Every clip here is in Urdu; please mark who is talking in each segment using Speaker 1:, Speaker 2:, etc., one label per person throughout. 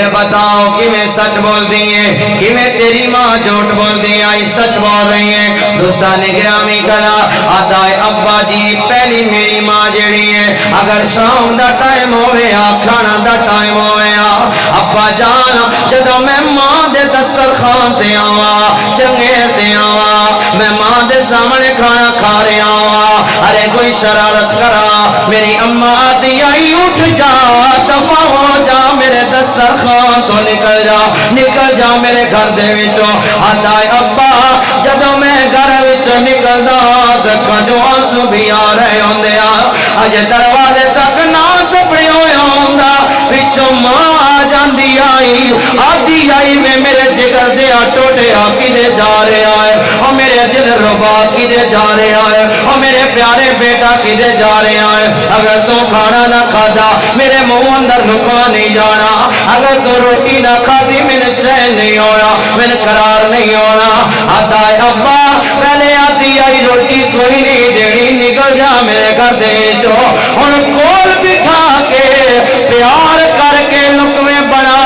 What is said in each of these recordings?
Speaker 1: بتاؤ کہ میں سچ بول دی ہے کہ میں تیری ماں جھوٹ بول دی آئی سچ بول رہی ہے دوستان گرامی کلا آتا ہے ابا جی پہلی میری ماں جڑی ہے اگر شام دا ٹائم ہوئے کھانا دا ٹائم ہوئے ابا جان جدو میں ماں دے دسترخوان تے آوا چنگیر تے آوا میں ماں دے سامنے کھانا کھا رہے آوا ارے کوئی شرارت کرا میری اماں آتی آئی اٹھ جا دفع ہو جا میرے دسترخوان تو نکل جا میرے گھر دے وچوں آتا ہے ابا جدو میں گھر وچوں نکل دا سکھا جو آنسو بھی آ رہے ہوں دے اج دروازے تک نہ سپڑے ہوئے ہوں دا وچوں ماں آ جاندی آئی آدھی آئی میں میرے جگر دے ٹوٹے کی دے جا رہے آئے اور میرے دل ربا کی دے جا رہے آئے اور میرے پیارے بیٹا کی دے جا رہے آئے اگر تو کھانا نہ کھادا میرے منہ اندر لقمہ نہیں جانا اگر تو روٹی نہ کھادی میں نے چین نہیں ہونا میں نے قرار نہیں ہونا آتا ہے ابا پہلے آتی آئی روٹی کوئی نہیں دینی نکل جا میرے گھر دے جو ان کول بٹھا کے پیار کر کے لقمے بنا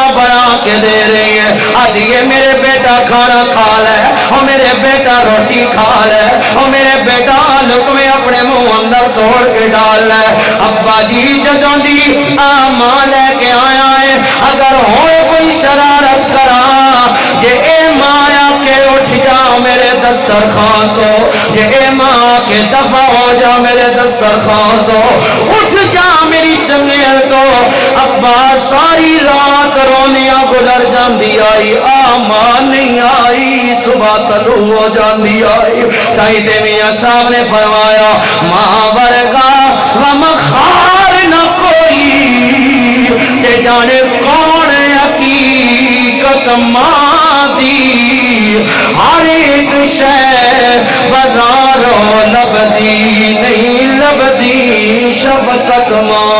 Speaker 1: کے دے رہی ہے آدھی ہے میرے بیٹا کھانا کھا لے اور میرے بیٹا روٹی کھا لے اور میرے بیٹا لقمے اپنے منہ اندر توڑ کے ڈال لے ابا جی جدوں دی ماں لے کے آیا ہے اگر ہوئے کوئی شرارت کرا جے اے ماں آ کے اٹھ جا میرے دسترخوان تو جے اے ماں کے دفع ہو جا میرے دسترخوان تو اٹھ جا میری چنگیل تو ابا ساری رات رونیاں گزر جاندی آئی ماں نہیں آئی صبح طلوع ہو جاندی آئی تائی دے میاں صاحب نے فرمایا ماں ورگا غم خار نہ کوئی تے جانے کون حقیقت ماں دی ہر ایک شے بازاروں لبدی نہیں لبدی شفقت ماں